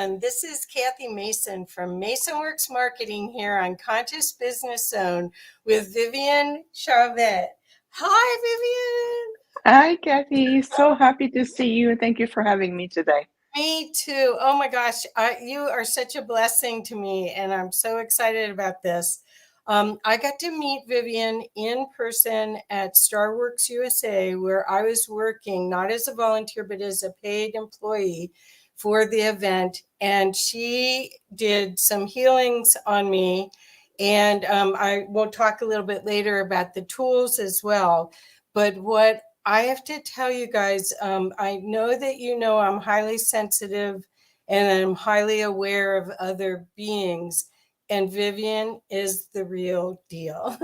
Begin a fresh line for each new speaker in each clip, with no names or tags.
everyone. This is Kathy Mason from MasonWorks Marketing here on Conscious Business Zone with Viviane Chauvet. Hi, Viviane.
Hi, Kathy. So happy to see you. Thank you for having me today.
Me too. Oh my gosh, you are such a blessing to me, and I'm so excited about this. I got to meet Viviane in person at StarWorks USA, where I was working not as a volunteer, but as a paid employee for the event. And she did some healings on me. And I will talk a little bit later about the tools as well. But what I have to tell you guys, I know that you know I'm highly sensitive and I'm highly aware of other beings. And Viviane is the real deal.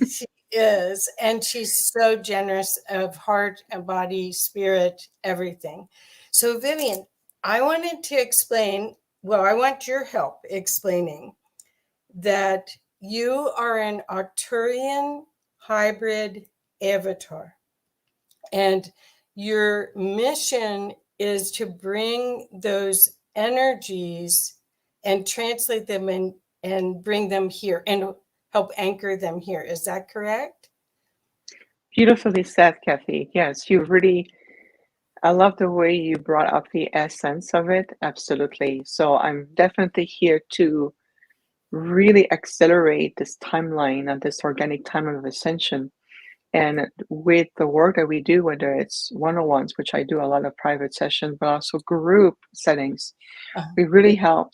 She is. And she's so generous of heart and body, spirit, everything. So, Viviane, I wanted to explain, well, I want your help explaining that you are an Arcturian hybrid avatar. And your mission is to bring those energies and translate them and bring them here and help anchor them here. Is that correct?
Beautifully said, Kathy. Yes, I love the way you brought up the essence of it. Absolutely. So I'm definitely here to really accelerate this timeline and this organic timeline of ascension. And with the work that we do, whether it's one-on-ones, which I do a lot of private sessions, but also group settings, we really help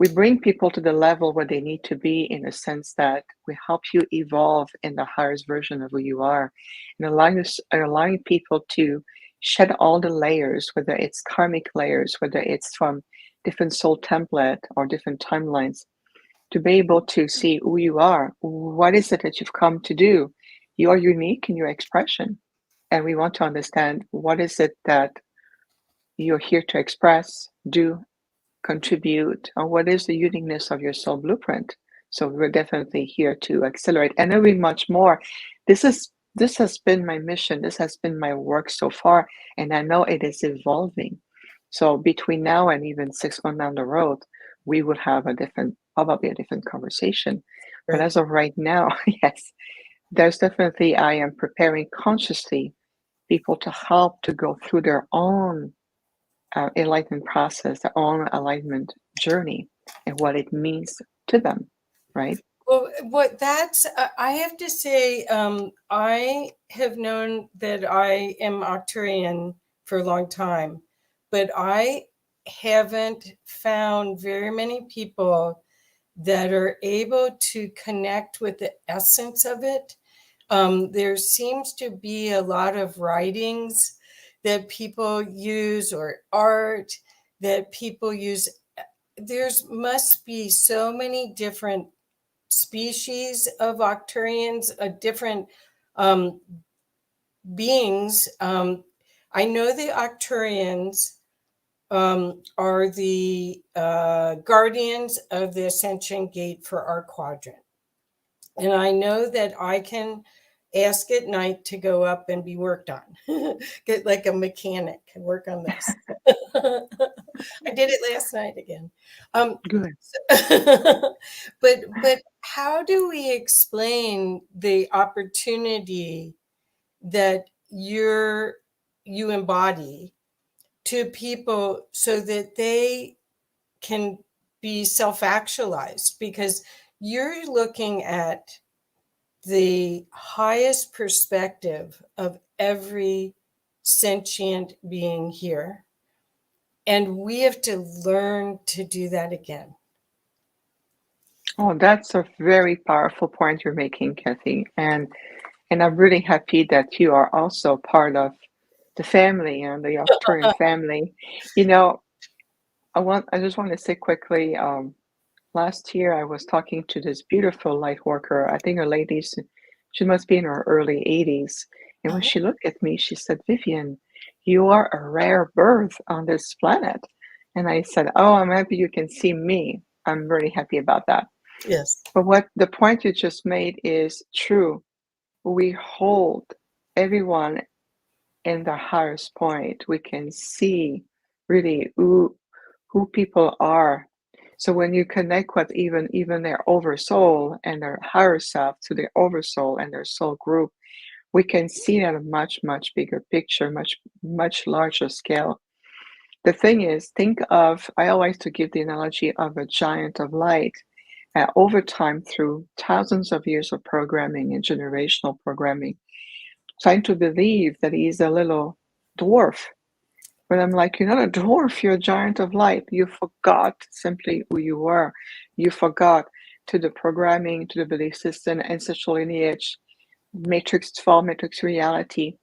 we bring people to the level where they need to be, in a sense that we help you evolve in the highest version of who you are, and allowing people to shed all the layers, whether it's karmic layers, whether it's from different soul template or different timelines, to be able to see who you are. What is it that you've come to do? You are unique in your expression, and we want to understand what is it that you're here to express, do, contribute, or what is the uniqueness of your soul blueprint. So we're definitely here to accelerate and knowing much more. This has been my mission. This has been my work so far, and I know it is evolving. So between now and even 6 months down the road, we will have probably a different conversation. But as of right now, yes, there's definitely, I am preparing consciously people to help to go through their own enlightenment process, their own alignment journey, and what it means to them, right?
Well, I have to say, I have known that I am Arcturian for a long time, but I haven't found very many people that are able to connect with the essence of it. There seems to be a lot of writings that people use or art that people use. There must be so many different species of Arcturians, different beings. I know the Arcturians are the guardians of the ascension gate for our quadrant. And I know that I can ask at night to go up and be worked on. Get like a mechanic and work on this. I did it last night again.
Good.
But how do we explain the opportunity that you embody to people so that they can be self-actualized? Because you're looking at the highest perspective of every sentient being here. And we have to learn to do that again.
Oh, that's a very powerful point you're making, Kathy. And I'm really happy that you are also part of the family and the Arcturian family. You know, I just want to say quickly, last year I was talking to this beautiful light worker. I think she must be in her early 80s. And when she looked at me, she said, Viviane, you are a rare bird on this planet. And I said, oh, I'm happy you can see me. I'm really happy about that.
Yes.
But what the point you just made is true. We hold everyone in the highest point. We can see really who people are. So when you connect with even their oversoul and their higher self to their oversoul and their soul group, we can see at a much bigger picture, much larger scale. The thing is, think of, I always to give the analogy of a giant of light. Over time, through thousands of years of programming and generational programming, trying to believe that he's a little dwarf. But I'm like, you're not a dwarf, you're a giant of light. You forgot simply who you were. You forgot to the programming, to the belief system, ancestral lineage, matrix 12, matrix reality,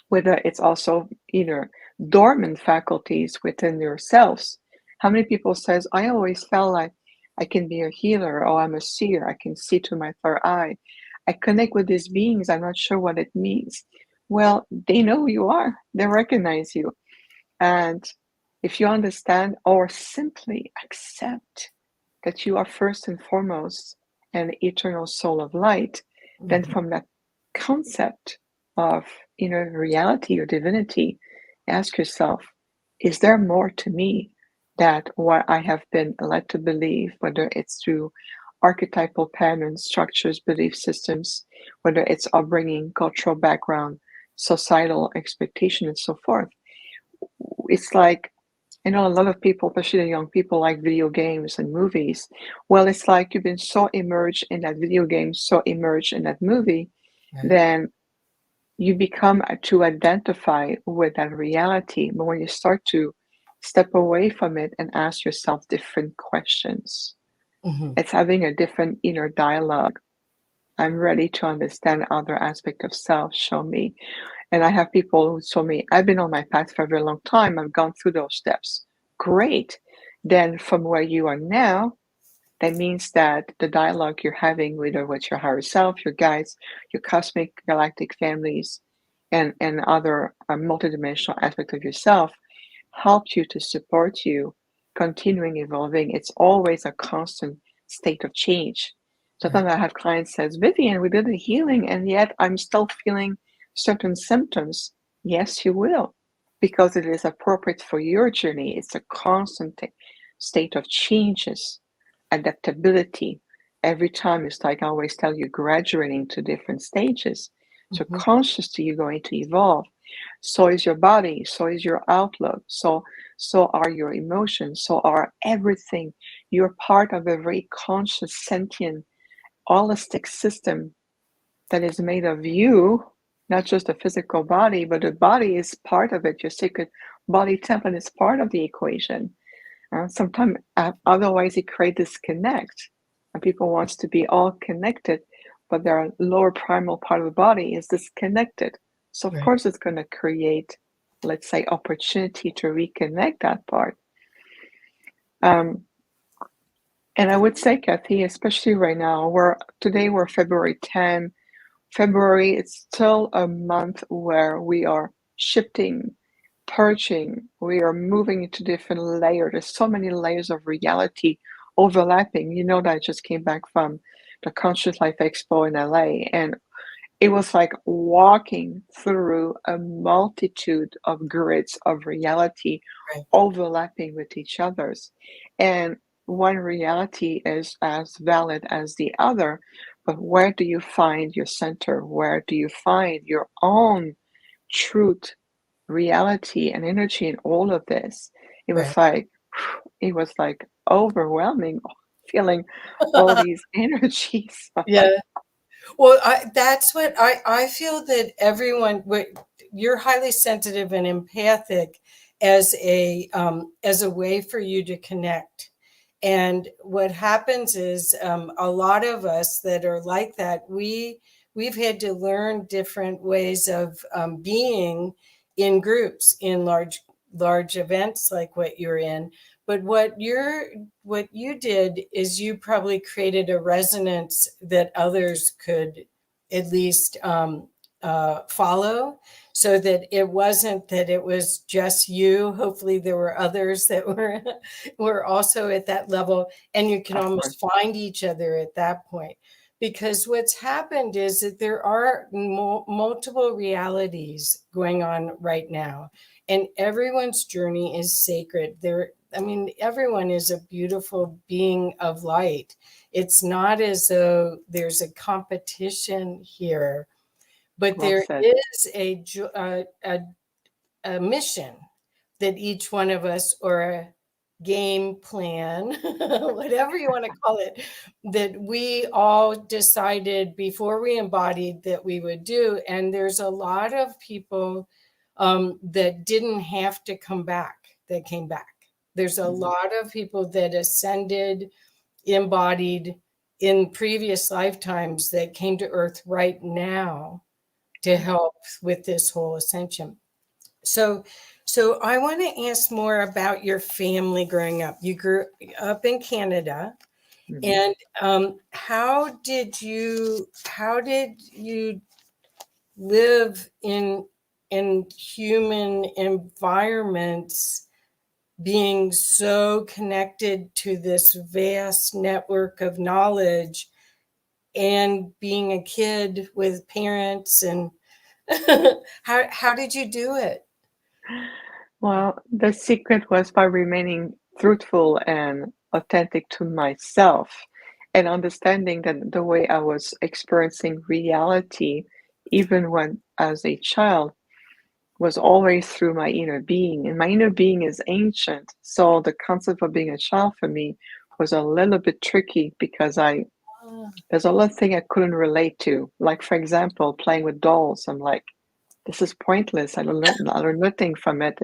whether it's also either dormant faculties within yourselves. How many people says, I always felt like I can be a healer, or I'm a seer, I can see to my third eye. I connect with these beings, I'm not sure what it means. Well, they know who you are, they recognize you. And if you understand or simply accept that you are first and foremost an eternal soul of light, then from that concept of inner reality or divinity, ask yourself, is there more to me than what I have been led to believe, whether it's through archetypal patterns, structures, belief systems, whether it's upbringing, cultural background, societal expectation, and so forth. It's like, I know a lot of people, especially the young people, like video games and movies. Well, it's like you've been so immersed in that video game, so immersed in that movie, then you become to identify with that reality. But when you start to step away from it and ask yourself different questions, it's having a different inner dialogue. I'm ready to understand other aspect of self. Show me. And I have people who told me, I've been on my path for a very long time. I've gone through those steps. Great. Then from where you are now, that means that the dialogue you're having with your higher self, your guides, your cosmic galactic families, and other multidimensional aspects of yourself helped you to support you continuing evolving. It's always a constant state of change. Sometimes I have clients says, Viviane, we did the healing and yet I'm still feeling certain symptoms. Yes, you will, because it is appropriate for your journey. It's a constant state of changes, adaptability. Every time it's like I always tell you, graduating to different stages. So consciously you're going to evolve. So is your body, so is your outlook, so are your emotions, so are everything. You're part of a very conscious, sentient, holistic system that is made of you, not just a physical body, but the body is part of it. Your sacred body template is part of the equation. Sometimes otherwise it creates disconnect, and people wants to be all connected, but their lower primal part of the body is disconnected. So of course it's going to create, let's say, opportunity to reconnect that part. And I would say, Kathy, especially right now, today we're February 10. February, it's still a month where we are shifting, purging, we are moving into different layers. There's so many layers of reality overlapping. You know that I just came back from the Conscious Life Expo in LA, and it was like walking through a multitude of grids of reality overlapping with each other's. And one reality is as valid as the other, but where do you find your center? Where do you find your own truth, reality, and energy in all of this? It was like overwhelming, feeling all these energies.
Yeah. Well, that's what I feel that everyone, you're highly sensitive and empathic as a way for you to connect. And what happens is a lot of us that are like that, we've had to learn different ways of being in groups, in large events like what you're in. But what you did is you probably created a resonance that others could at least follow, so that it wasn't that it was just you. Hopefully there were others that were also at that level, and you can almost find each other at that point. Because what's happened is that there are multiple realities going on right now. and everyone's journey is sacred. I mean, everyone is a beautiful being of light. It's not as though there's a competition here, but
Well
there
said.
is a mission that each one of us, or a game plan, whatever you want to call it, that we all decided before we embodied that we would do. And there's a lot of people that didn't have to come back, that came back. There's a lot of people that ascended, embodied in previous lifetimes, that came to Earth right now to help with this whole ascension. So, so I want to ask more about your family growing up. You grew up in Canada, and how did you live in human environments, being so connected to this vast network of knowledge, and being a kid with parents, and how did you do it?
Well, the secret was by remaining truthful and authentic to myself and understanding that the way I was experiencing reality, even when as a child, was always through my inner being. And my inner being is ancient. So the concept of being a child for me was a little bit tricky because there's a lot of things I couldn't relate to. Like, for example, playing with dolls. I'm like, this is pointless. I learned nothing from it.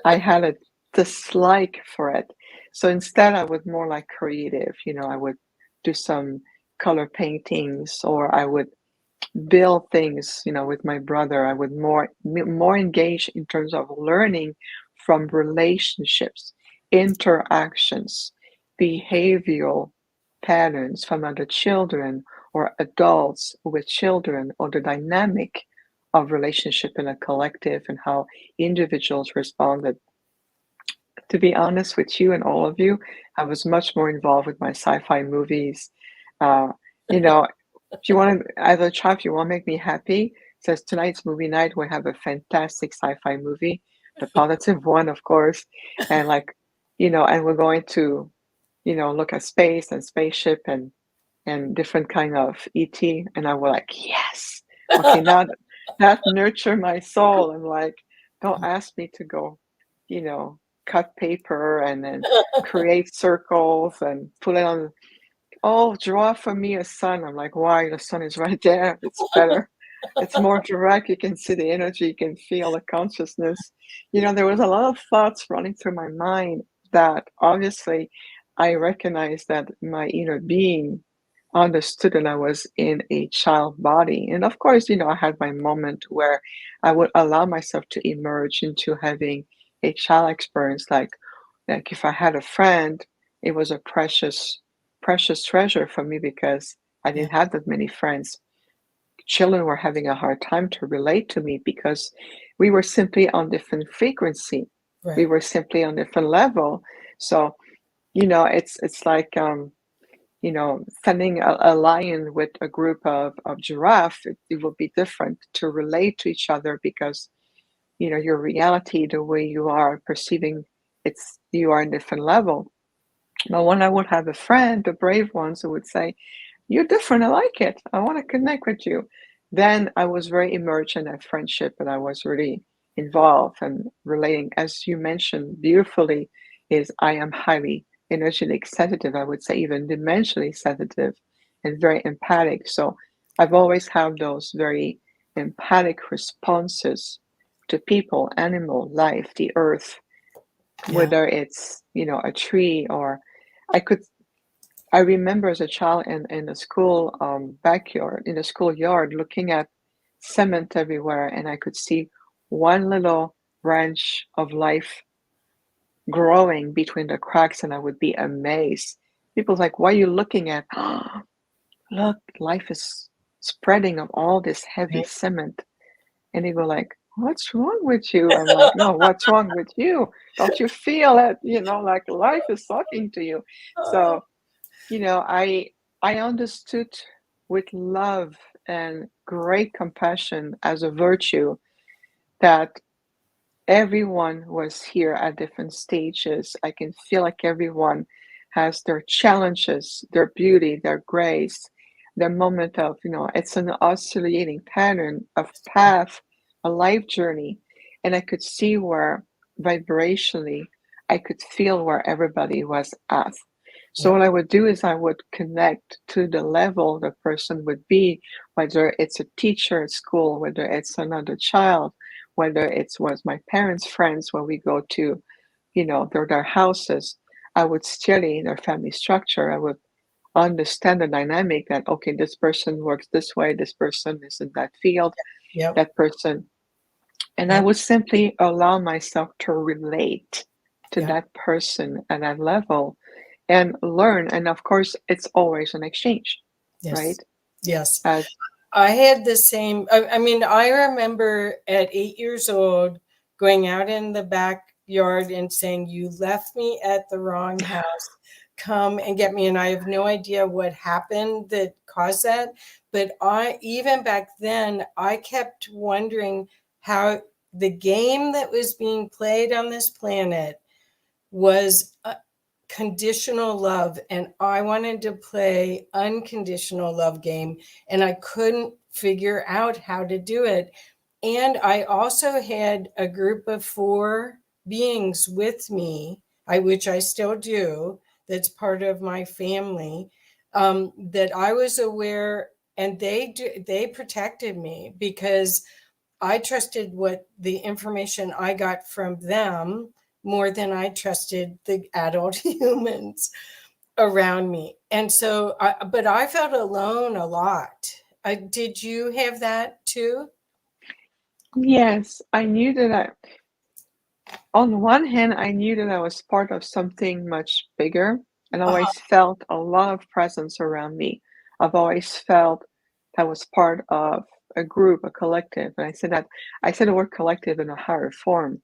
I had a dislike for it. So instead, I was more like creative. I would do some color paintings, or I would build things, with my brother. I would more engage in terms of learning from relationships, interactions, behavioral patterns from other children or adults with children, or the dynamic of relationship in a collective and how individuals responded. To be honest with you and all of you, I was much more involved with my sci-fi movies. Uh, you know, if you want to, as a child, if you want to make me happy, says tonight's movie night, we have a fantastic sci-fi movie, the positive one, of course, and and we're going to, look at space and spaceship and different kind of ET, and I was like, yes, okay, now that nurture my soul. I'm like, don't ask me to go, you know, cut paper and then create circles and put it on. Oh, draw for me a sun. I'm like, why? The sun is right there. It's better. It's more direct. You can see the energy. You can feel the consciousness. There was a lot of thoughts running through my mind that obviously I recognized that my inner being understood that I was in a child body. And of course, I had my moment where I would allow myself to emerge into having a child experience. Like if I had a friend, it was a precious treasure for me because I
Yeah,
didn't have that many friends. Children were having a hard time to relate to me because we were simply on different frequency. We
right.
were simply on different level. So, it's like sending a lion with a group of giraffe, it will be different to relate to each other because your reality, the way you are perceiving, you are in different level. But when I would have a friend, the brave ones who would say, you're different, I like it, I want to connect with you, then I was very immersed in that friendship and I was really involved and relating. As you mentioned beautifully, is I am highly energetic sensitive, I would say even dimensionally sensitive and very empathic. So I've always had those very empathic responses to people, animal, life, the earth,
Yeah.
whether it's, a tree or I could I remember as a child in the school backyard, in the schoolyard, looking at cement everywhere, and I could see one little branch of life growing between the cracks, and I would be amazed. People's like, "What are you looking at?" Look, life is spreading of all this heavy
Right.
cement, and they were like, "What's wrong with you?" I'm like, "No, what's wrong with you? Don't you feel it? Like life is talking to you."
Oh,
So I understood with love and great compassion as a virtue that everyone was here at different stages. I can feel like everyone has their challenges, their beauty, their grace, their moment of, it's an oscillating pattern of path, a life journey. And I could see where vibrationally, I could feel where everybody was at. So
Yeah.
what I would do is I would connect to the level the person would be, whether it's a teacher at school, whether it's another child, whether it was my parents' friends when we go to, their houses. I would study their family structure. I would understand the dynamic that, okay, this person works this way, this person is in that field,
Yep.
that person. And I
Yep.
would simply allow myself to relate to
Yep.
that person at that level and learn. And of course, it's always an exchange, right?
Yes. Yes.
As
I had the same. I mean, I remember at 8 years old going out in the backyard and saying, "You left me at the wrong house. Come and get me." And I have no idea what happened that caused that. But even back then, I kept wondering how the game that was being played on this planet was conditional love, and I wanted to play unconditional love game, and I couldn't figure out how to do it. And I also had a group of 4 beings with me, which I still do, that's part of my family, that I was aware, and they protected me because I trusted what the information I got from them more than I trusted the adult humans around me. And so, but I felt alone a lot. Did you have that too?
yes, I knew that on one hand, I knew that I was part of something much bigger, and I
Uh-huh.
always felt a lot of presence around me. I've always felt I was part of a group, a collective. And I said the word collective in a higher form.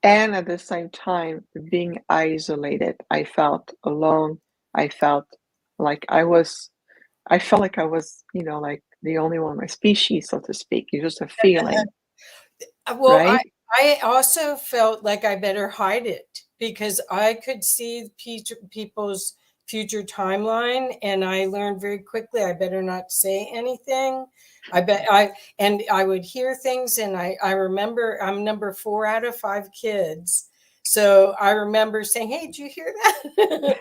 And at the same time, being isolated, I felt alone. I felt like I felt like I was, like the only one of my species, so to speak. It's just a feeling,
Well,
right?
I also felt like I better hide it because I could see people's future timeline, and I learned very quickly I better not say anything. And I would hear things, and I remember I'm number 4 out of 5 kids. So I remember saying, "Hey, did you hear that?"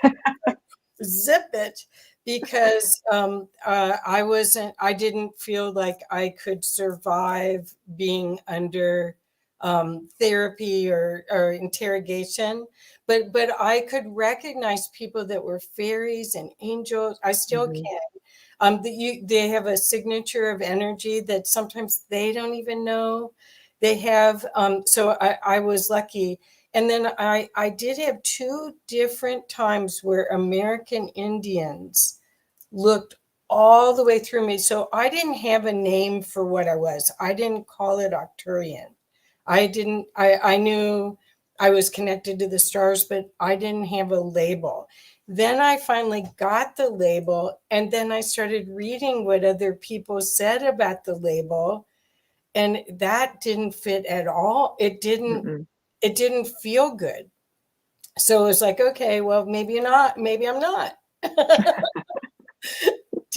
Zip it, because I didn't feel like I could survive being under therapy or interrogation, but I could recognize people that were fairies and angels. I still
Mhm.
can. They have a signature of energy that sometimes they don't even know they have. So I was lucky. And then I did have 2 different times where American Indians looked all the way through me. So I didn't have a name for what I was. I didn't call it Arcturian. I knew I was connected to the stars, but I didn't have a label. Then I finally got the label, and then I started reading what other people said about the label, and that didn't fit at all.
Mm-mm.
It didn't feel good. So it was like, okay, well, maybe not, maybe I'm not. Do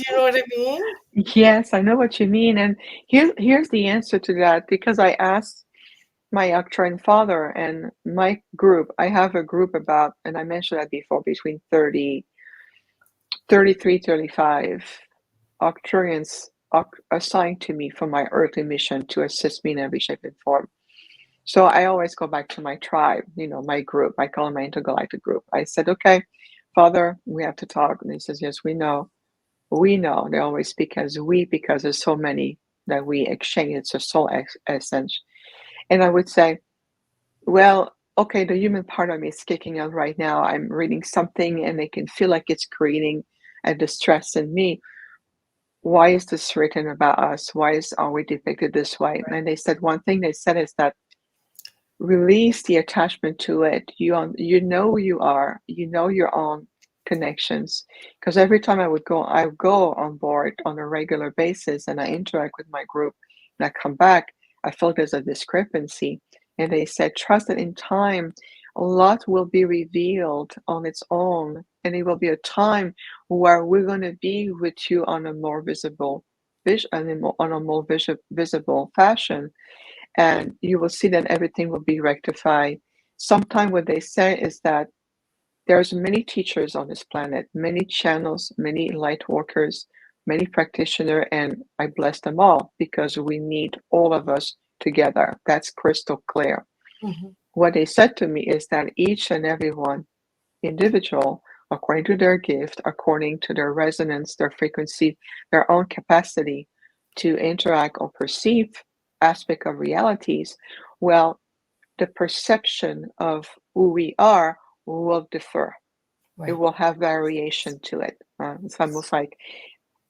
you know what I mean?
Yes, I know what you mean. And here's the answer to that because I asked my Arcturian father and my group. I have a group about, and I mentioned that before, between 33, 35 Arcturians assigned to me for my earthly mission to assist me in every shape and form. So I always go back to my tribe, my group. I call it my intergalactic group. I said, okay, Father, we have to talk. And he says, yes, we know. We know. They always speak as we because there's so many that we exchange. It's a soul essence. And I would say, well, okay, the human part of me is kicking out right now. I'm reading something and I can feel like it's creating a distress in me. Why is this written about us? Are we depicted this way? And they said one thing they said is that release the attachment to it. You know who you are. You know your own connections. Because every time I go on board on a regular basis and I interact with my group and I come back, I feel there's a discrepancy. And they said, trust that in time, a lot will be revealed on its own. And it will be a time where we're going to be with you on a more visible visible fashion. And you will see that everything will be rectified. Sometimes what they say is that there's many teachers on this planet, many channels, many light workers, many practitioners, and I bless them all because we need all of us together. That's crystal clear.
Mm-hmm.
What they said to me is that each and every one individual, according to their gift, according to their resonance, their frequency, their own capacity to interact or perceive aspect of realities, well, the perception of who we are will differ. It
Right.
will have variation to it. It's almost like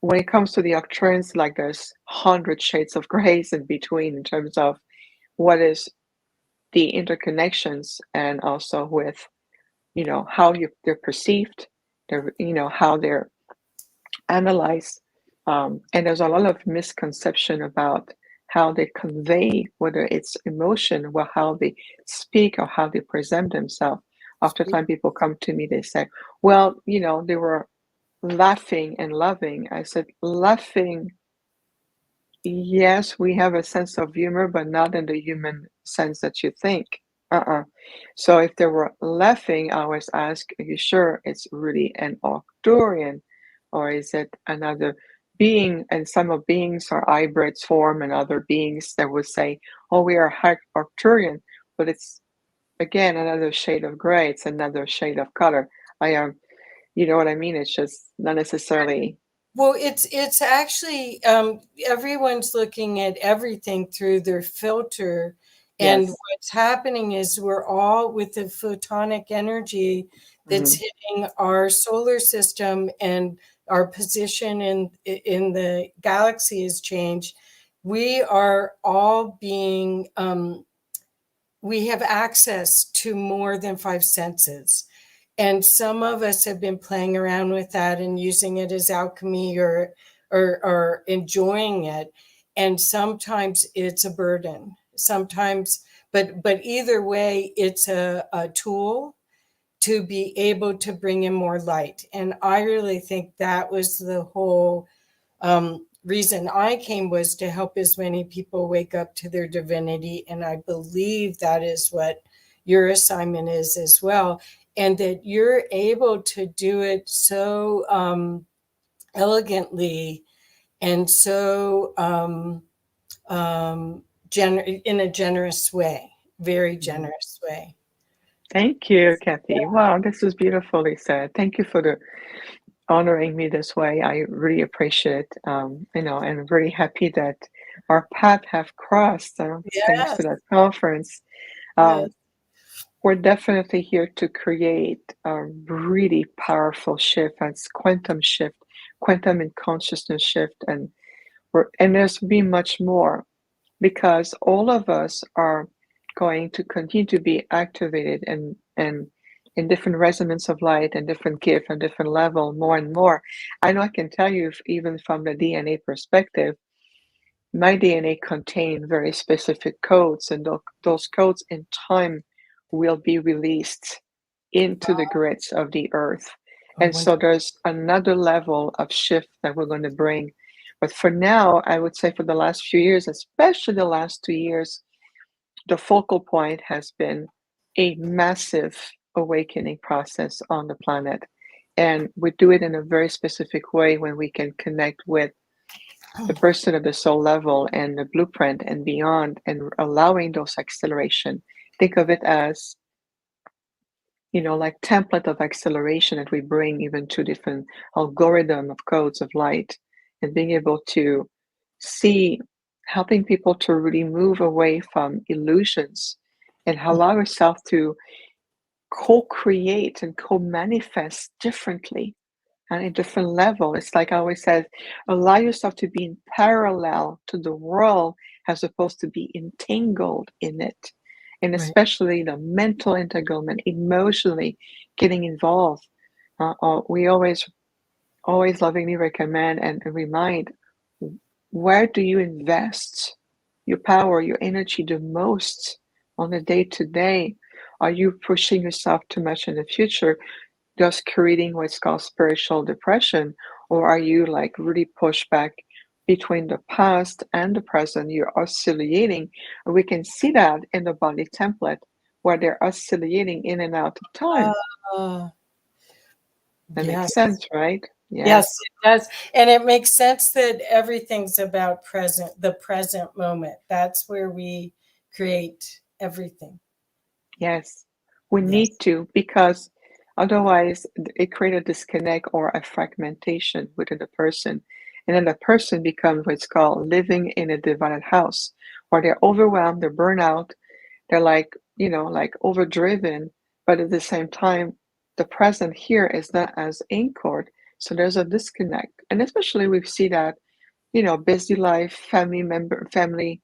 when it comes to the Arcturians, like there's 100 shades of grays in between in terms of what is the interconnections and also with, how they're perceived, how they're analyzed. And there's a lot of misconception about how they convey, whether it's emotion or how they speak or how they present themselves. Oftentimes people come to me, they say, well, they were laughing and loving. I said, laughing, yes, we have a sense of humor, but not in the human sense that you think. So if they were laughing, I always ask, are you sure it's really an Arcturian, or is it another being? And some of beings are hybrids form, and other beings that would say, oh, we are Arcturian, but it's again another shade of gray. It's another shade of color. I am, you know what I mean? It's just not necessarily.
Well, it's actually everyone's looking at everything through their filter, and
Yes.
what's happening is we're all with the photonic energy that's
Mhm.
hitting our solar system, and our position in the galaxy has changed. We are all being we have access to more than five senses. And some of us have been playing around with that and using it as alchemy or enjoying it. And sometimes it's a burden. Sometimes, but either way, it's a tool to be able to bring in more light. And I really think that was the whole reason I came, was to help as many people wake up to their divinity. And I believe that is what your assignment is as well. And that you're able to do it so elegantly and so in a generous way, very
Mhm.
generous way.
Thank you, Kathy. Wow, this is beautifully said. Thank you for the honoring me this way. I really appreciate it. And really happy that our path have crossed thanks to
Yes,
that conference.
yes.
Um, we're definitely here to create a really powerful shift. That's quantum shift, quantum and consciousness shift, and there's be much more because all of us are going to continue to be activated and in different resonance of light and different gift and different level more and more. I know I can tell you if, even from the DNA perspective, my DNA contain very specific codes, and those codes in time will be released into the grids of the earth.
Oh,
And so
wonderful.
there's another level of shift that we're going to bring. But for now, I would say for the last few years, especially the last 2 years, the focal point has been a massive awakening process on the planet. And we do it in a very specific way when we can connect with the person at the soul level and the blueprint and beyond, and allowing those acceleration. Think of it as, like template of acceleration that we bring even to different algorithm of codes of light, and being able to see, helping people to really move away from illusions and allow yourself to co-create and co-manifest differently on a different level. It's like I always said, allow yourself to be in parallel to the world as opposed to be entangled in it. And
Right.
especially the mental entanglement, emotionally getting involved. We always lovingly recommend and remind, where do you invest your power, your energy the most? on a day-to-day? Are you pushing yourself too much in the future, just creating what's called spiritual depression? Or are you like really pushed back between the past and the present? You're oscillating. And we can see that in the body template where they're oscillating in and out of time.
Uh,
That makes
yes.
sense, right?
Yes,
Yes.
it does. And it makes sense that everything's about the present moment. That's where we create everything.
Yes. We
Yes.
need to, because otherwise it creates a disconnect or a fragmentation within the person. And then the person becomes what's called living in a divided house, where they're overwhelmed, they're burnt out, they're like, like overdriven, but at the same time, the present here is not as anchored. So there's a disconnect. And especially we see that, busy life, family,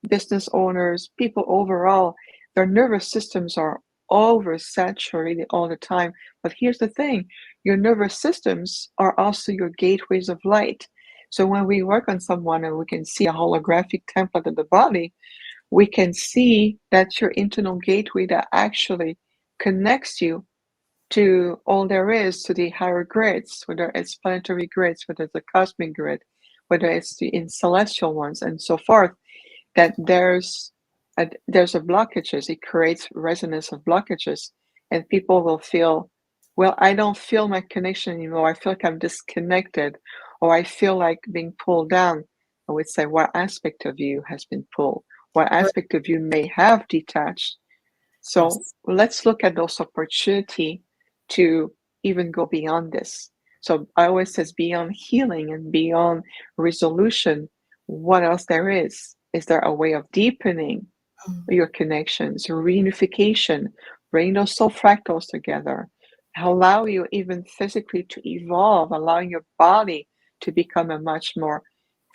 business owners, people overall, their nervous systems are oversaturated all the time. But here's the thing, your nervous systems are also your gateways of light. So when we work on someone and we can see a holographic template of the body, we can see that's your internal gateway that actually connects you to all there is, to the higher grids, whether it's planetary grids, whether it's the cosmic grid, whether it's the in celestial ones, and so forth. That there's a blockages. It creates resonance of blockages, and people will feel, well, I don't feel my connection anymore. I feel like I'm disconnected, or I feel like being pulled down. I would say, what aspect of you has been pulled? What aspect of you may have detached? So
Yes.
let's look at those opportunity to even go beyond this. So I always says beyond healing and beyond resolution, what else there is? Is there a way of deepening your connections, reunification, bring those soul fractals together, allow you even physically to evolve, allowing your body to become a much more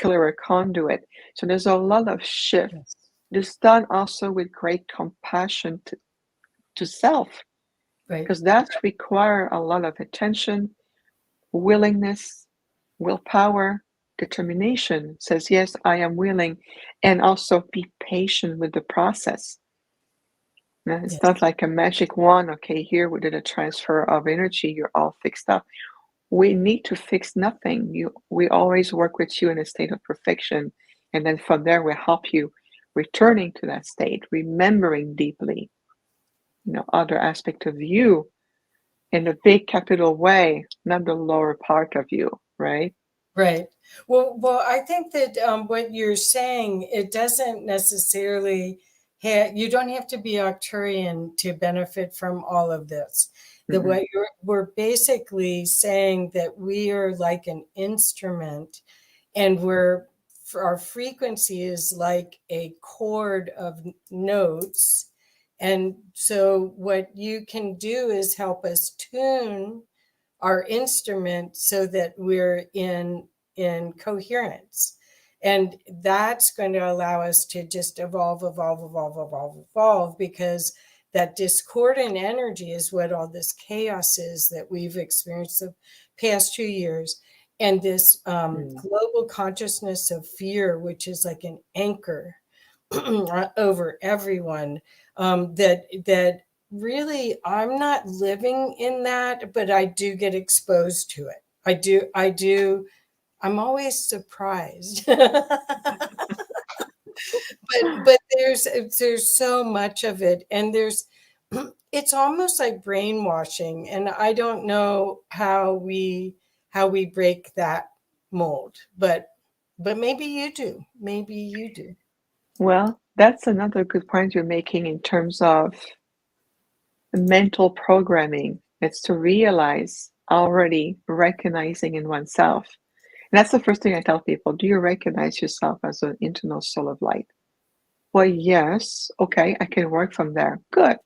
clearer conduit. So there's a lot of shift.
Yes.
This done also with great compassion to self,
Right.
because that require a lot of attention, willingness, willpower, determination. Says, yes, I am willing, and also be patient with the process. Now, it's
Yes.
not like a magic wand. Okay, here we did a transfer of energy, you're all fixed up. We need to fix nothing. We always work with you in a state of perfection, and then from there we help you returning to that state, remembering deeply, other aspect of you in a big capital way, not the lower part of you, right?
Right. Well, I think that what you're saying, it doesn't necessarily you don't have to be Arcturian to benefit from all of this. That
Mm-mm.
we're basically saying that we are like an instrument, and our frequency is like a chord of notes. And so what you can do is help us tune our instrument so that we're in coherence, and that's going to allow us to just evolve, because that discordant energy is what all this chaos is that we've experienced the past 2 years, and this global consciousness of fear, which is like an anchor over everyone, that really I'm not living in that, but I do get exposed to it. I do. I'm always surprised. But there's so much of it, and there's it's almost like brainwashing, and I don't know how we break that mold, but maybe you do. Maybe you do.
Well, that's another good point you're making in terms of mental programming. It's to realize already recognizing in oneself. And that's the first thing I tell people. Do you recognize yourself as an internal soul of light? Well, yes. Okay, I can work from there. Good.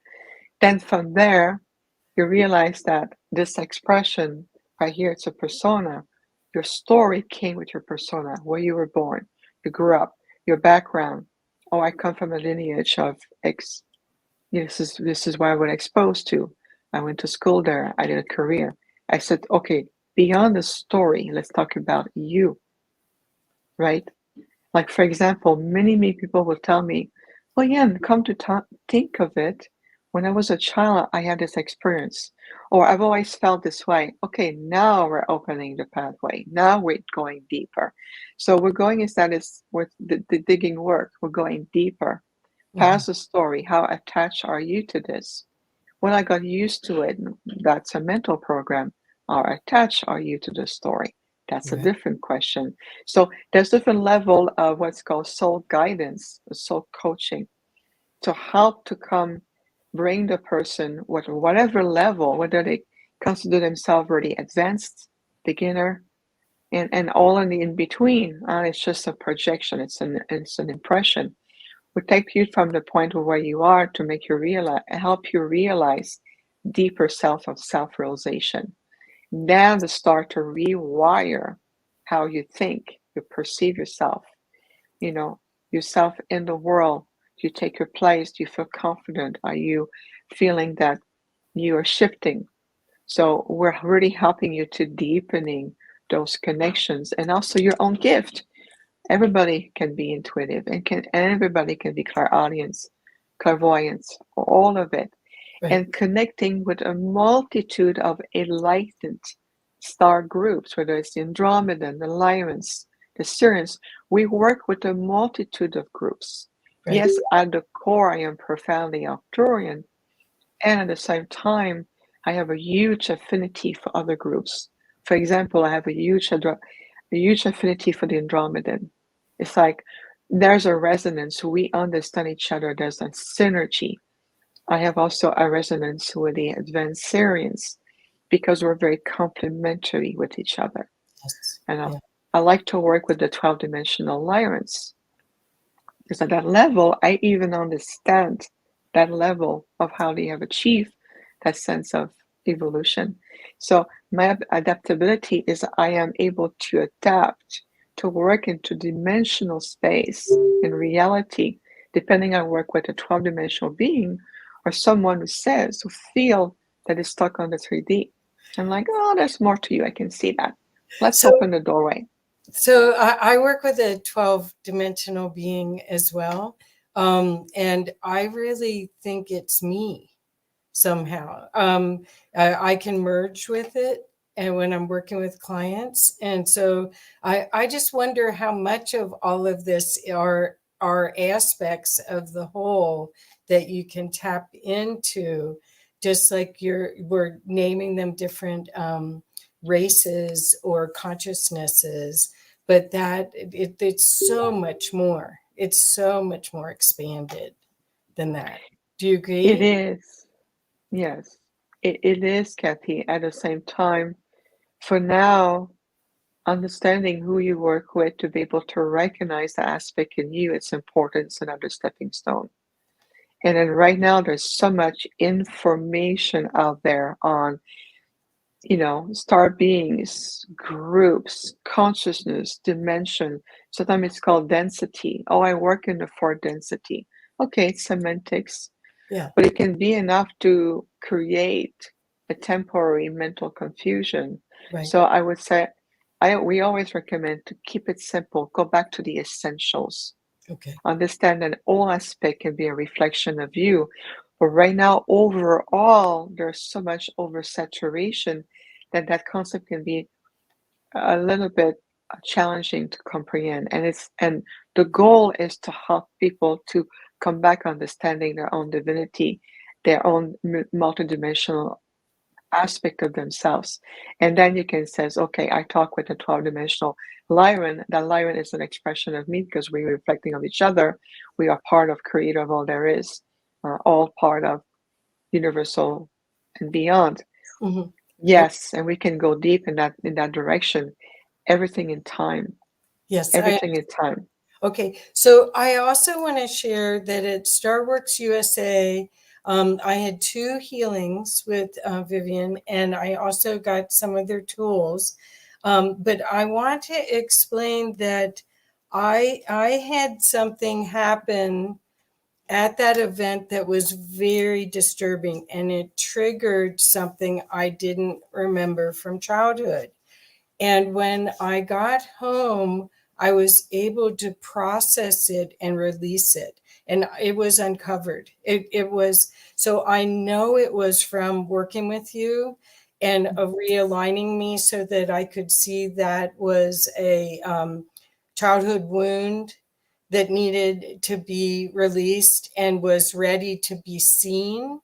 Then from there, you realize that this expression right here, it's a persona. Your story came with your persona, where you were born, you grew up, your background. Oh, I come from a lineage of X. This is what I was exposed to. I went to school there. I did a career. I said, okay, beyond the story, let's talk about you, right? Like, for example, many people will tell me, Well, yeah, and come to think of it, when I was a child, I had this experience, or I've always felt this way. Okay, now we're opening the pathway. Now we're going deeper. So we're going instead is with the digging work. We're going deeper.
Mhm.
Past the story. How attached are you to this? When I got used to it, that's a mental program. How attached are you to the story? That's a
Right.
different question. So there's different level of what's called soul guidance, soul coaching, to help to come bring the person whatever level, whether they consider themselves already advanced, beginner, and all in the in between. It's just a projection. It's an impression. We take you from the point of where you are to make you realize, help you realize deeper self-realization. Then to start to rewire how you think, you perceive yourself, you know, yourself in the world. Do you take your place? Do you feel confident? Are you feeling that you are shifting? So we're really helping you to deepening those connections and also your own gift. Everybody can be intuitive and everybody can be clairaudience, clairvoyance, all of it.
Right.
And connecting with a multitude of enlightened star groups, whether it's the Andromeda, the Lyraens, the Sirians. We work with a multitude of groups.
Right.
Yes, at the core, I am profoundly Arcturian, and at the same time, I have a huge affinity for other groups. For example, I have a huge affinity for the Andromedan. It's like there's a resonance. We understand each other. There's a synergy. I have also a resonance with the advanced Syrians because we're very complementary with each other.
Yes.
And
Yeah.
I like to work with the 12-dimensional Lyrians because at that level, I even understand that level of how they have achieved that sense of evolution. So my adaptability is I am able to adapt to work into dimensional space in reality, depending on work with a 12-dimensional being or someone who feel that is stuck on the 3D. I'm like, oh, there's more to you. I can see that. Let's
So,
open the doorway.
so I work with a 12-dimensional being as well. And I really think it's me somehow. I can merge with it and when I'm working with clients. And so I just wonder how much of all of this are aspects of the whole that you can tap into, just like we're naming them different races or consciousnesses, but that it's so much more. It's so much more expanded than that. Do you
It
agree?
is, yes, it is, Kathy. At the same time, for now, understanding who you work with to be able to recognize the aspect in you, its importance, another stepping stone. And then right now, there's so much information out there on, star beings, groups, consciousness, dimension. Sometimes it's called density. Oh, I work in the fourth density. Okay, it's semantics,
Yeah.
but it can be enough to create a temporary mental confusion.
Right.
So I would say, we always recommend to keep it simple, go back to the essentials.
Okay.
Understand that all aspect can be a reflection of you. But right now, overall, there's so much oversaturation that that concept can be a little bit challenging to comprehend. And the goal is to help people to come back understanding their own divinity, their own multidimensional aspect of themselves. And then you can say, okay, I talk with a 12-dimensional Lyran. That Lyran is an expression of me because we're reflecting of each other. We are part of creator of all there is, all part of universal and beyond.
Hmm.
Yes, and we can go deep in that direction. Everything in time.
Yes.
Everything in time.
Okay. So I also want to share that at StarWorks USA, I had 2 healings with Vivian, and I also got some of their tools. But I want to explain that I had something happen at that event that was very disturbing, and it triggered something I didn't remember from childhood. And when I got home, I was able to process it and release it. and it was uncovered. It was, so I know it was from working with you and realigning me so that I could see that was a childhood wound that needed to be released and was ready to be seen.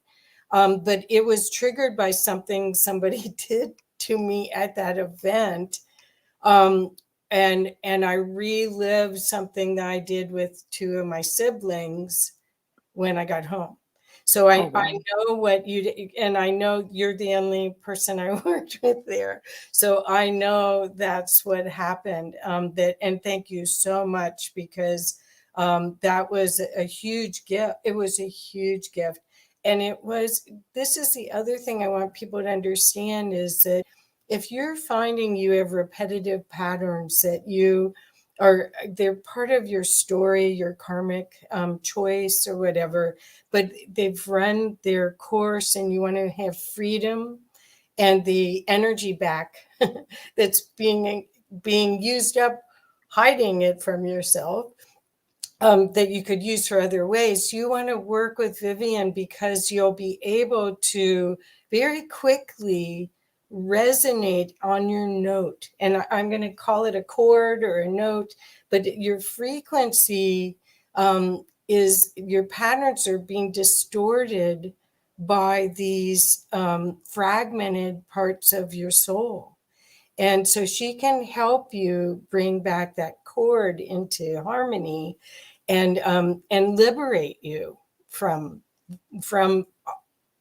But it was triggered by something somebody did to me at that event. Um, and I relived something that I did with two of my siblings when I got home. So
Oh,
I
wow.
know what you did, and I know you're the only person I worked with there. So I know that's what happened. And thank you so much, because that was a huge gift. It was a huge gift. And this is the other thing I want people to understand, is that if you're finding you have repetitive patterns that they're part of your story, your karmic choice or whatever, but they've run their course and you want to have freedom and the energy back that's being used up, hiding it from yourself, that you could use for other ways. You want to work with Viviane because you'll be able to very quickly resonate on your note. And I'm going to call it a chord or a note, but your frequency is, your patterns are being distorted by these fragmented parts of your soul. And so she can help you bring back that chord into harmony and liberate you from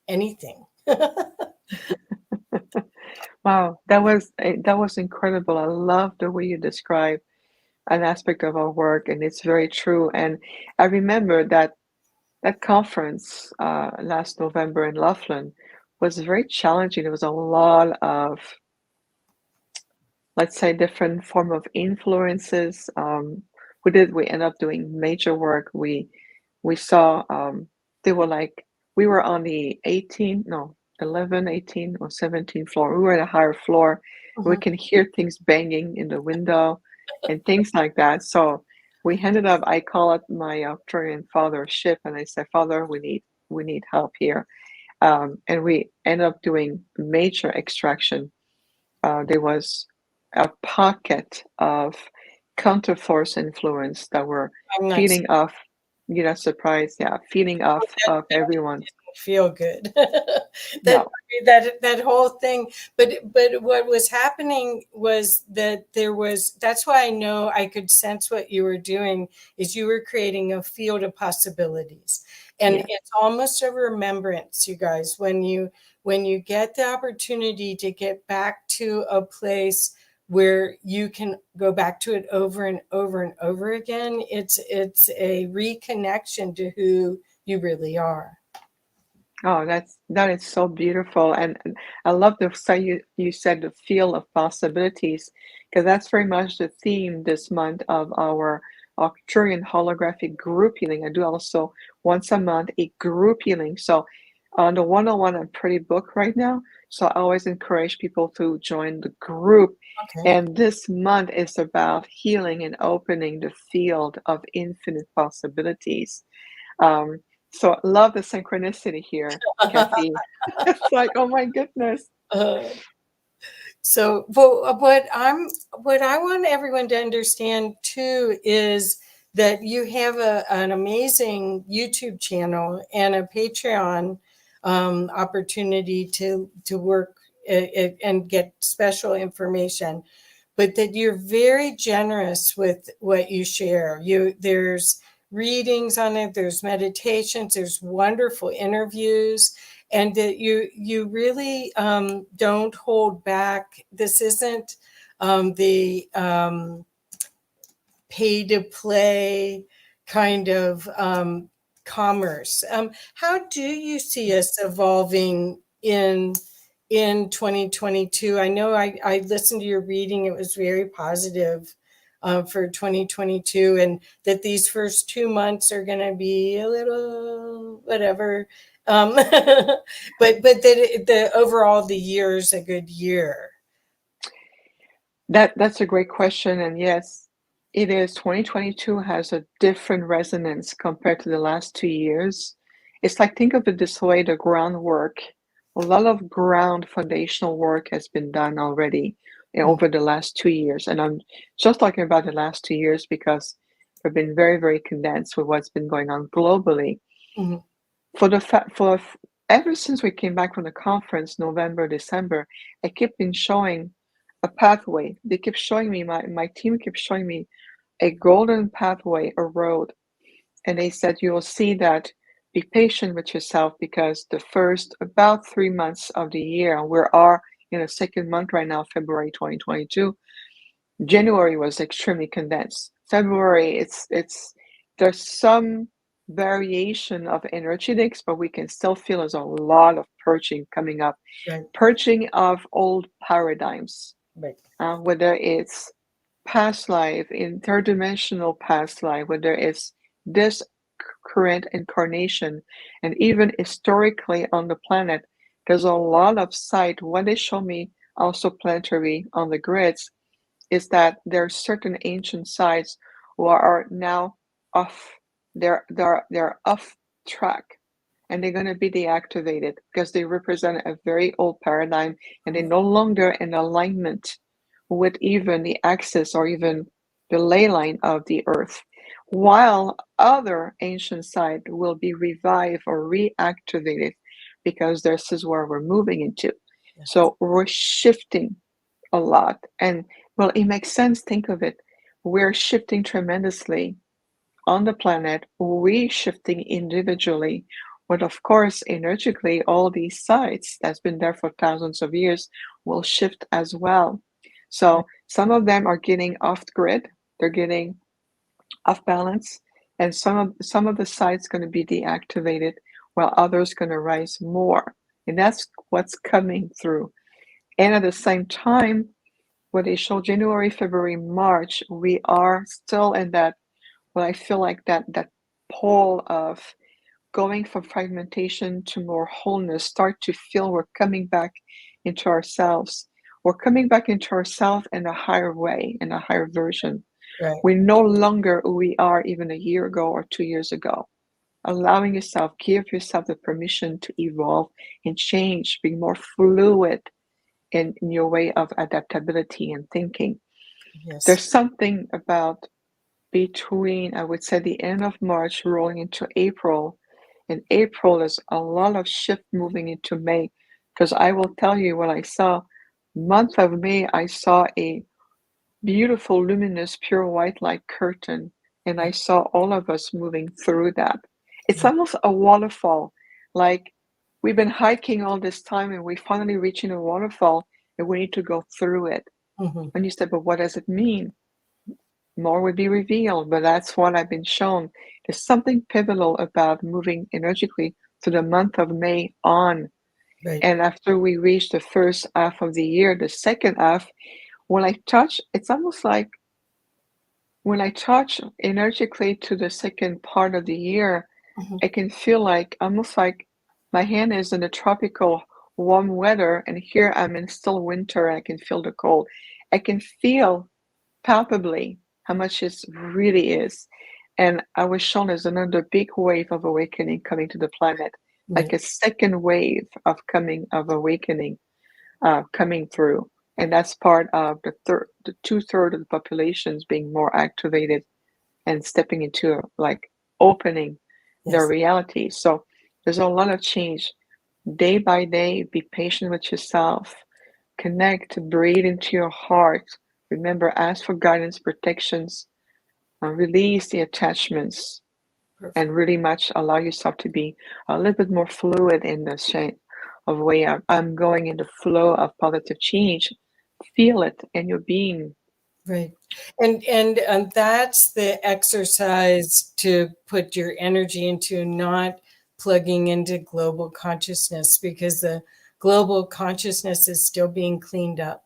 anything.
Wow, that was incredible. I love the way you describe an aspect of our work, and it's very true. And I remember that conference last November in Laughlin was very challenging. There was a lot of, let's say, different form of influences. We ended up doing major work. We saw they were like, we were on the 18, no, 11, 18 or 17th floor. We were at a higher floor. We can hear things banging in the window and things like that. So we ended up, I call it my Arcturian father ship, and I said, Father, we need help here. And we ended up doing major extraction. There was a pocket of counterforce influence that were
I'm not
feeding off, surprise, yeah, feeding off of
that
everyone.
feel good. that
No,
that whole thing. But what was happening was that that's why I know I could sense what you were doing, is you were creating a field of possibilities. And
yeah.
it's almost a remembrance, you guys, when you get the opportunity to get back to a place where you can go back to it over and over and over again. It's a reconnection to who you really are.
Oh, that is so beautiful, and I love the say you said the field of possibilities, because that's very much the theme this month of our Arcturian holographic group healing. I do also once a month a group healing. So on the one-on-one, I'm pretty booked right now, so I always encourage people to join the group.
Okay.
And this month is about healing and opening the field of infinite possibilities. Um, so love the synchronicity here, Kathy. It's like, oh my goodness.
Uh, so, but what I want everyone to understand too is that you have an amazing YouTube channel and a Patreon opportunity to work and get special information, but that you're very generous with what you share. There's readings on it, there's meditations, there's wonderful interviews, and that you really don't hold back. This isn't the pay to play kind of commerce. How do you see us evolving in 2022? I know I listened to your reading. It was very positive for 2022, and that these first 2 months are going to be a little whatever. But that the overall the year is a good year.
That's a great question. And yes, It is 2022 has a different resonance compared to the last 2 years. It's like, think of it this way, the groundwork. A lot of ground foundational work has been done already over the last 2 years. And I'm just talking about the last 2 years because we've been very, very condensed with what's been going on globally.
Mm-hmm.
Ever since we came back from the conference, November, December, I kept been showing a pathway. They kept showing me, my team kept showing me a golden pathway, a road. And they said, you will see that, be patient with yourself, because the first about 3 months of the year, and we are in the second month right now, February 2022, January was extremely condensed. February, there's some variation of energetics, but we can still feel there's a lot of purging coming up.
Right.
Purging of old paradigms,
Right.
Whether it's past life, interdimensional past life, whether it's this current incarnation, and even historically on the planet, there's a lot of sight. What they show me also planetary on the grids is that there are certain ancient sites who are now off. They're off track, and they're going to be deactivated because they represent a very old paradigm, and they're no longer in alignment with even the axis or even the ley line of the earth, while other ancient sites will be revived or reactivated because this is where we're moving into. Yes. So we're shifting a lot. And well, it makes sense. Think of it. We're shifting tremendously on the planet. We're shifting individually. But of course, energetically, all these sites that's been there for thousands of years will shift as well. So some of them are getting off grid, they're getting off balance, and some of the sites going to be deactivated, while others going to rise more. And that's what's coming through. And at the same time, what they show January, February, March, we are still in that, what I feel like that pole of going from fragmentation to more wholeness, start to feel we're coming back into ourselves. We're coming back into ourselves in a higher way, in a higher version.
Right.
We're no longer who we are even a year ago or 2 years ago. Allowing yourself, give yourself the permission to evolve and change, be more fluid in your way of adaptability and thinking.
Yes.
There's something about between, I would say, the end of March rolling into April. In April, there's a lot of shift moving into May, because I will tell you what I saw. Month of May, I saw a beautiful, luminous, pure white light curtain, and I saw all of us moving through that. It's almost a waterfall, like we've been hiking all this time, and we finally reaching a waterfall, and we need to go through it.
Mm-hmm.
And you said, but what does it mean? More would be revealed, but that's what I've been shown. There's something pivotal about moving energetically to the month of May on.
Right.
And after we reach the first half of the year, the second half, when I touch, it's almost like when I touch energetically to the second part of the year, I can feel like almost like my hand is in the tropical warm weather, and here I'm in still winter, and I can feel the cold. I can feel palpably how much it really is. And I was shown as another big wave of awakening coming to the planet, like a second wave of awakening coming through. And that's part of the 2/3 of the populations being more activated and stepping into like opening their reality. So there's a lot of change. Day by day, be patient with yourself. Connect, breathe into your heart. Remember, ask for guidance, protections, release the attachments. Perfect. And really much allow yourself to be a little bit more fluid in the shape of way I'm going in the flow of positive change. Feel it in your being.
Right. And that's the exercise to put your energy into, not plugging into global consciousness, because the global consciousness is still being cleaned up.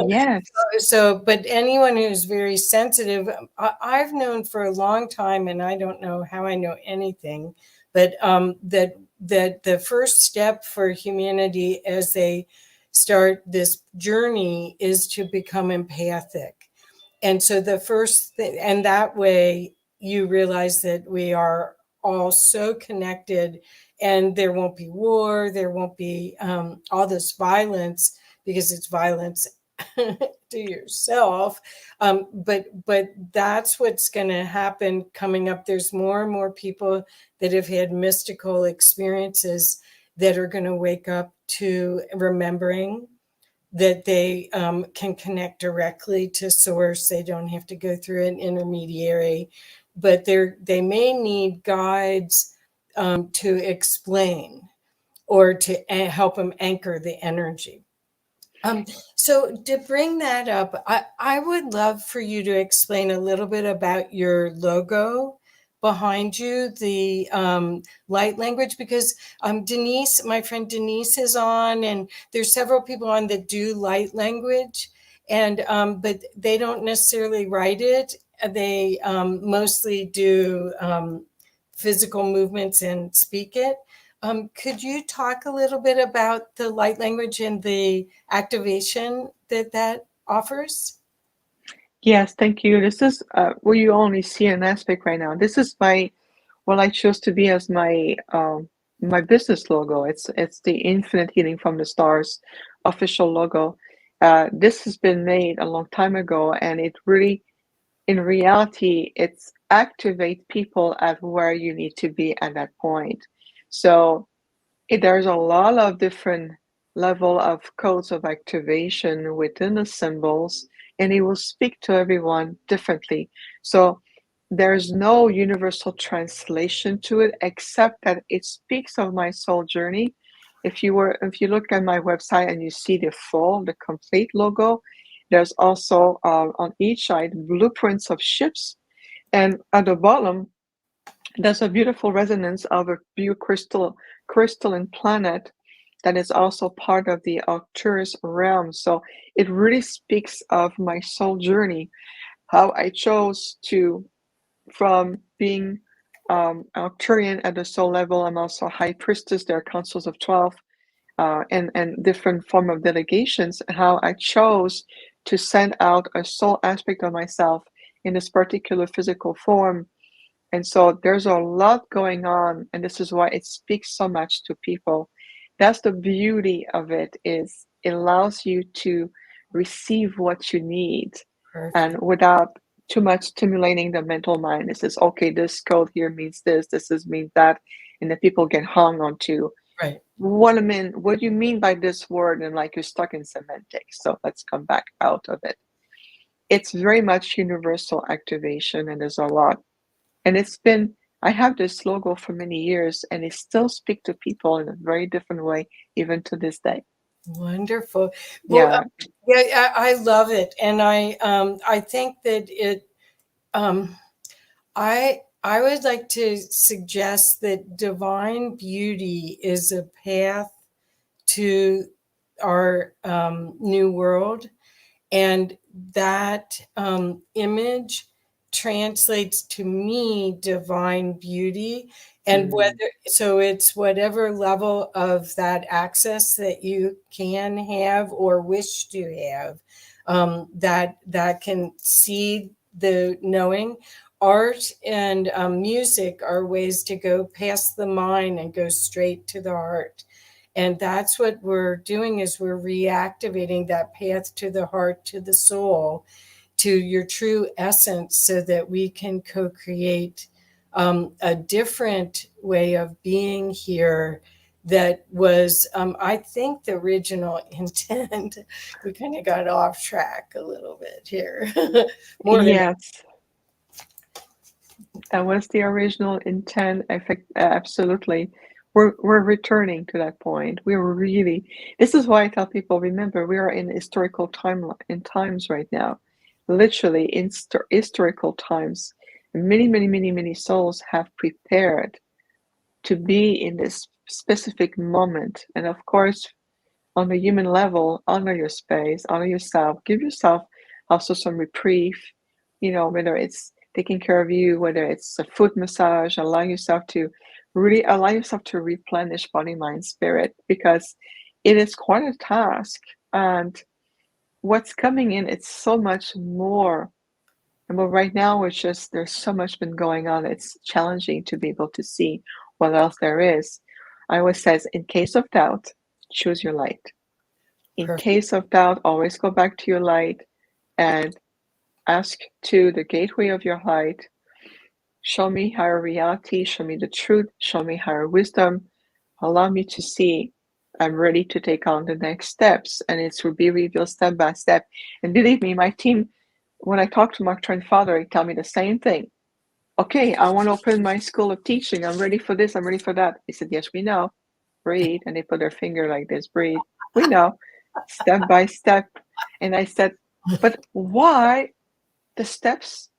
Yes.
So, but anyone who's very sensitive, I've known for a long time, and I don't know how I know anything, but that the first step for humanity as they start this journey is to become empathic. And so the first thing, and that way you realize that we are all so connected, and there won't be war, there won't be all this violence, because it's violence to yourself. But that's what's going to happen coming up. There's more and more people that have had mystical experiences that are going to wake up to remembering that they can connect directly to source. They don't have to go through an intermediary, but they may need guides to explain or to help them anchor the energy. So to bring that up, I would love for you to explain a little bit about your logo behind you, the light language, because Denise, my friend Denise, is on, and there's several people on that do light language, and but they don't necessarily write it. They mostly do physical movements and speak it. Could you talk a little bit about the light language and the activation that offers?
Yes, thank you. This is where you only see an aspect right now. This is what I chose to be as my business logo. It's the Infinite Healing from the Stars official logo. This has been made a long time ago, and it really, in reality, it's activate people at where you need to be at that point. So there's a lot of different level of codes of activation within the symbols, and it will speak to everyone differently. So there's no universal translation to it, except that it speaks of my soul journey. If you look at my website and you see the complete logo, there's also on each side blueprints of ships, and at the bottom there's a beautiful resonance of a blue crystalline planet that is also part of the Arcturus realm. So it really speaks of my soul journey, how I chose to, from being Arcturian at the soul level. I'm also High Priestess. There are councils of 12 and different form of delegations, how I chose to send out a soul aspect of myself in this particular physical form. And so there's a lot going on, and this is why it speaks so much to people. That's the beauty of it, is it allows you to receive what you need.
Perfect.
And without too much stimulating the mental mind. It says, okay, this code here means this means that, and then people get hung onto
Right.
what do you mean by this word, and like you're stuck in semantics. So let's come back out of it. It's very much universal activation, and there's a lot. And I have this logo for many years, and it still speaks to people in a very different way, even to this day.
Wonderful. Well,
yeah,
I love it, and I think that it. I would like to suggest that divine beauty is a path to our new world, and that image translates to me divine beauty. And it's whatever level of that access that you can have or wish to have, that can see the knowing. Art and music are ways to go past the mind and go straight to the heart. And that's what we're doing, is we're reactivating that path to the heart, to the soul, to your true essence, so that we can co-create a different way of being here that was, I think, the original intent. We kind of got off track a little bit here.
Yes. That was the original intent. Absolutely. We're returning to that point. This is why I tell people, remember, we are in historical times right now, literally in historical times. Many souls have prepared to be in this specific moment. And of course, on the human level, honor your space, honor yourself, give yourself also some reprieve, whether it's taking care of you, whether it's a foot massage, allow yourself to replenish body, mind, spirit, because it is quite a task. And what's coming in, it's so much more And well, right now it's just there's so much been going on. It's challenging to be able to see what else there is. I always says, in case of doubt, choose your light. In
Perfect.
case of doubt, always go back to your light and ask to the gateway of your light, show me higher reality, show me the truth, show me higher wisdom, allow me to see I'm ready to take on the next steps. And it will be revealed step by step. And believe me, my team, when I talk to my Arcturian father, he tell me the same thing. Okay, I want to open my school of teaching. I'm ready for this. I'm ready for that. He said, yes, we know. Breathe. And they put their finger like this. Breathe. We know. Step by step. And I said, but why the steps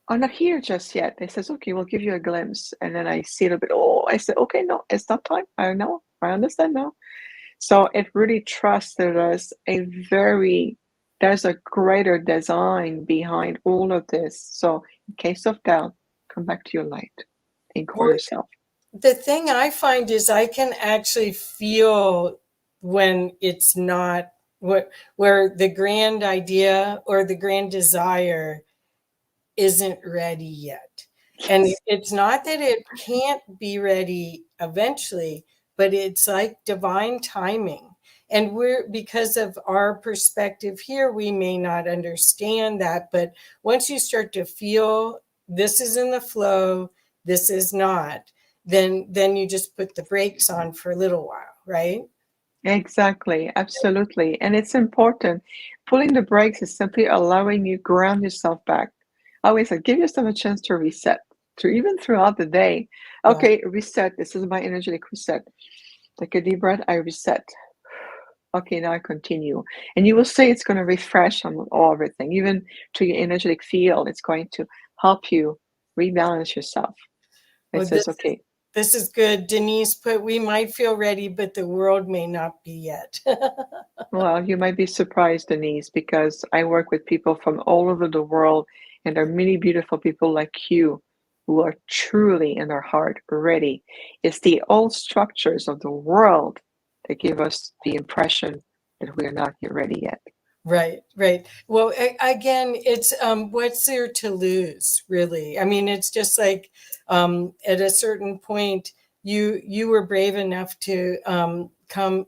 are not here just yet? They says, okay, we'll give you a glimpse. And then I see it a bit. Oh, I said, okay, no, it's not time. I know. I understand now. So it really trusted us there's a greater design behind all of this. So in case of doubt, come back to your light and call
Well,
yourself.
the thing I find is I can actually feel when it's not where the grand idea or the grand desire isn't ready yet. And
Yes.
it's not that it can't be ready eventually, but it's like divine timing. And because of our perspective here, we may not understand that. But once you start to feel this is in the flow, this is not, then you just put the brakes on for a little while, right?
Exactly, absolutely. And it's important. Pulling the brakes is simply allowing you ground yourself back. I always say, give yourself a chance to reset, to even throughout the day.
Yeah.
Okay, reset. This is my energetic reset. Take a deep breath. I reset. Okay, now I continue. And you will see it's going to refresh on everything, even to your energetic field. It's going to help you rebalance yourself. It
Well,
says, okay,
this is good. Denise put, we might feel ready, but the world may not be yet.
well, you might be surprised, Denise, because I work with people from all over the world, and there are many beautiful people like you who are truly in their heart ready. It's the old structures of the world that give us the impression that we are not yet ready yet.
Right, right. Well, again, it's what's there to lose, really? I mean, it's just like at a certain point, you were brave enough to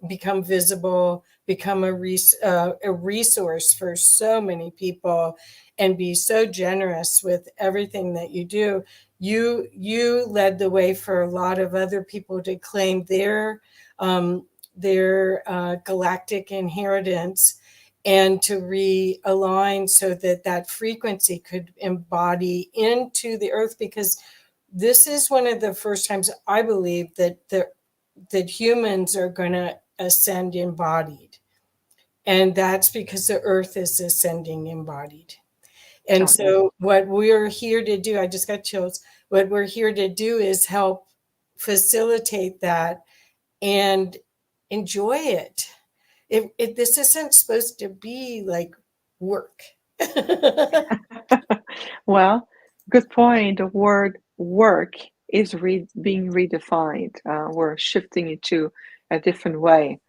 become visible, become a resource for so many people, and be so generous with everything that you do. You led the way for a lot of other people to claim their galactic inheritance and to realign so that that frequency could embody into the earth, because this is one of the first times I believe that humans are going to ascend embodied, and that's because the earth is ascending embodied. And
Oh, yes.
so what we're here to do, I just got chills, what we're here to do is help facilitate that and enjoy it. This isn't supposed to be like work.
Well, good point. The word work is being redefined. We're shifting into a different way,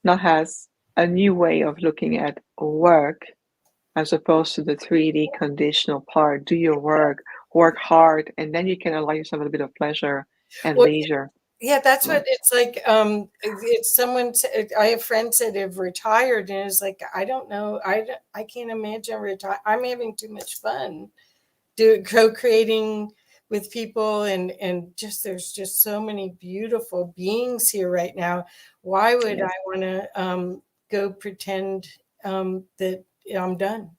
not as a new way of looking at work as opposed to the 3D conditional part. Do your work hard, and then you can allow yourself a little bit of pleasure and
Well,
leisure.
yeah, that's
Right.
what it's like. It's someone said, I have friends that have retired, and it's like, I don't know. I can't imagine retire. I'm having too much fun co-creating with people, and just there's just so many beautiful beings here right now. Why would I
Yes.
want to go pretend that I'm done?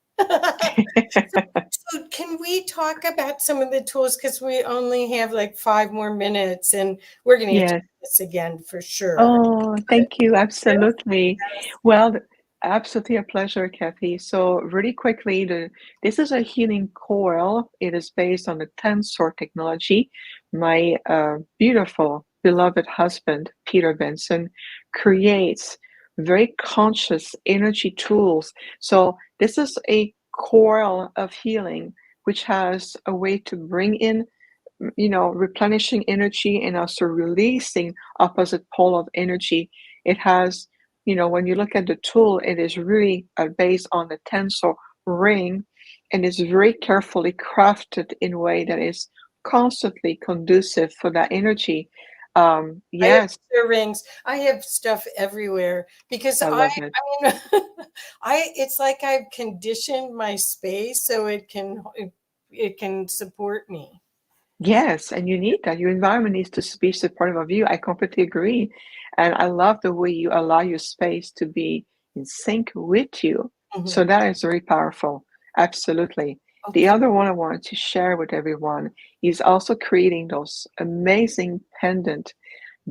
So can we talk about some of the tools, because we only have like 5 more minutes, and we're going to have to
Yes.
do this again for sure.
Oh,
But
thank you. Absolutely.
yes,
Well, absolutely a pleasure, Kathy. So, really quickly, this is a healing coil. It is based on the Tensor technology. My beautiful, beloved husband, Peter Benson, creates very conscious energy tools. So, this is a coil of healing, which has a way to bring in replenishing energy and also releasing opposite pole of energy. It has, when you look at the tool, it is really based on the tensor ring, and it's very carefully crafted in a way that is constantly conducive for that energy.
I have
Yes,
ear rings. I have stuff everywhere because
I love it.
I mean, it's like I've conditioned my space so it can support me.
Yes, and you need that. Your environment needs to be supportive of you. I completely agree. And I love the way you allow your space to be in sync with you. So
Mhm.
that is very powerful. Absolutely. The
Okay.
other one I wanted to share with everyone is also creating those amazing pendant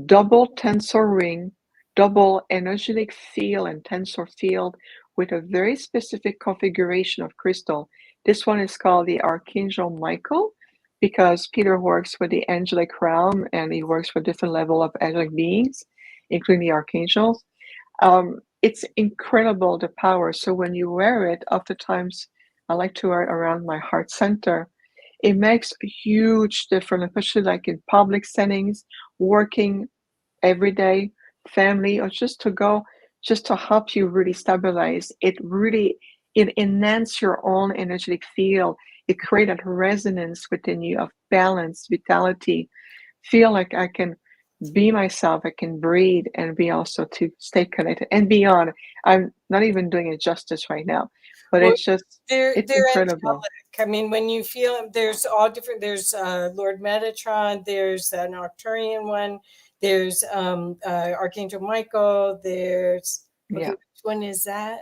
double tensor ring, double energetic field and tensor field with a very specific configuration of crystal. This one is called the Archangel Michael because Peter works with the angelic realm and he works with different level of angelic beings, including the archangels. It's incredible the power. So when you wear it, oftentimes I like to wear it around my heart center. It makes a huge difference, especially like in public settings, working every day, family, or just to go, just to help you really stabilize. It enhance your own energetic field. It create a resonance within you of balance, vitality. Feel like I can be myself, I can breathe and be also to stay connected and beyond. I'm not even doing it justice right now, but
Well,
it's
they're
incredible.
angelic. I mean, when you feel them, there's all different. There's Lord Metatron. There's an Arcturian one. There's Archangel Michael. There's okay.
Yeah.
Which one is that?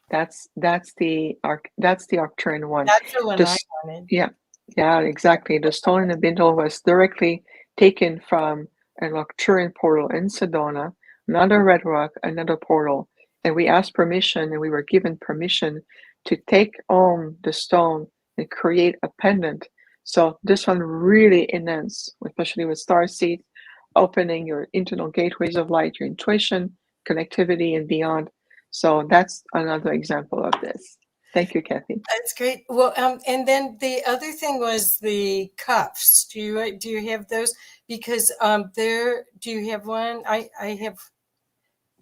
That's the Arcturian one.
That's the one I
This
wanted.
yeah, yeah, exactly. The stone in the bindle was directly taken from an Arcturian portal in Sedona, another red rock, another portal. And we asked permission and we were given permission to take on the stone and create a pendant. So this one really enhanced, especially with starseed, opening your internal gateways of light, your intuition, connectivity, and beyond. So that's another example of this. Thank you, Kathy.
That's great. Well, and then the other thing was the cuffs. Do you have those? Because there, do you have one? I have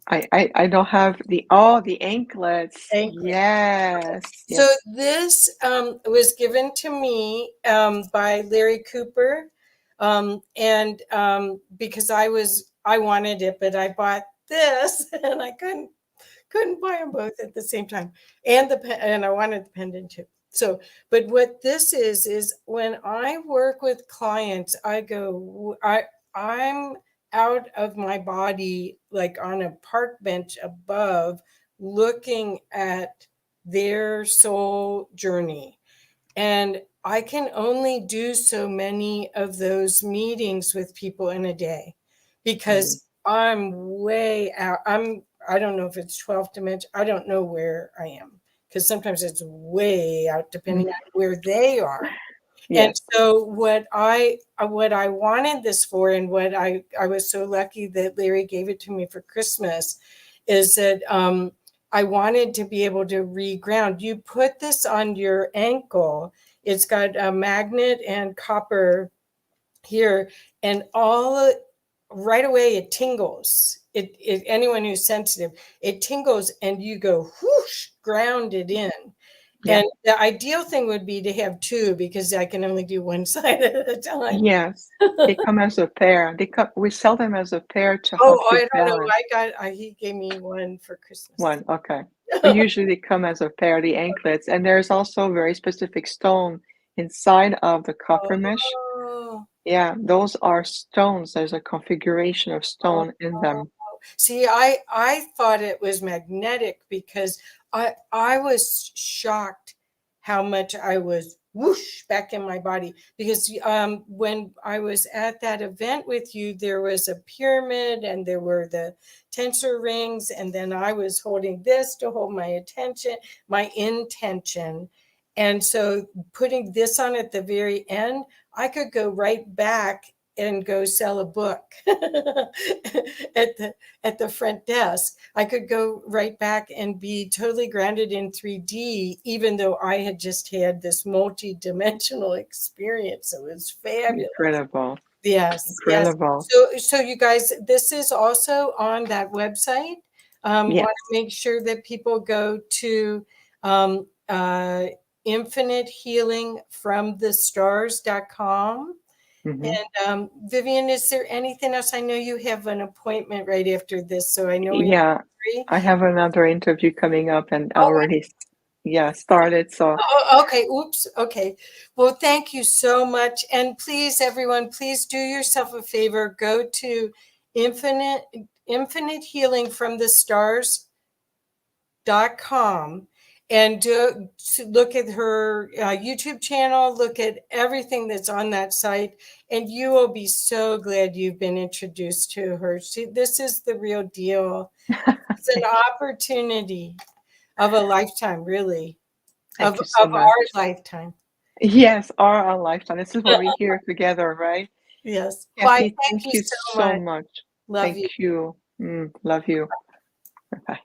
I don't have the anklets.
anklet.
Yes,
So
yes.
this was given to me by Larry Cooper, and because I wanted it, but I bought this and I couldn't buy them both at the same time, and and I wanted the pendant too. So, but what this is when I work with clients, I'm out of my body, like on a park bench above, looking at their soul journey. And I can only do so many of those meetings with people in a day
Mhm.
because I'm way out. I don't know if it's 12th dimension. I don't know where I am because sometimes it's way out depending on where they are. And
Yes.
so what I wanted this for, and what I was so lucky that Larry gave it to me for Christmas, is that I wanted to be able to reground. You put this on your ankle. It's got a magnet and copper here, and all right away it tingles. It anyone who's sensitive, it tingles, and you go whoosh, grounded in.
Yeah.
And the ideal thing would be to have two because I can only do one side at a time.
Yes. They come as a pair. We sell them as a pair to help
Oh,
you
I don't know.
balance.
He gave me one for Christmas.
One, okay. But usually they come as a pair, the anklets, and there's also very specific stone inside of the copper mesh.
Oh,
Yeah, those are stones. There's a configuration of
oh.
stone in them.
See, I thought it was magnetic because I was shocked how much I was whoosh back in my body because when I was at that event with you, there was a pyramid and there were the tensor rings, and then I was holding this to hold my attention, my intention. And so putting this on at the very end, I could go right back and go sell a book at the front desk. I could go right back and be totally grounded in 3D, even though I had just had this multi-dimensional experience. It was fabulous.
Incredible.
Yes, yes.
Incredible.
So you guys, this is also on that website. Want
Yes.
to make sure that people go to um, uh, infinitehealingfromthestars.com.
Mhm.
And Viviane, is there anything else? I know you have an appointment right after this, so I know we have
Yeah,
three.
I have another interview coming up and I
Oh,
already started. So
oh, okay. Oops. Okay. Well, thank you so much. And please, everyone, please do yourself a favor. Go to infinitehealingfromthestars.com and to look at her YouTube channel, look at everything that's on that site, and you will be so glad you've been introduced to her. This is the real deal. It's an opportunity of a lifetime, really,
thank
of
you so
our
much.
lifetime.
Yes, our lifetime. This is what we're here together, right?
Yes. Well, I
Kathy,
thank
thank
you
you
so
so
much.
much.
Love
Thank
you.
you. Love you. Bye.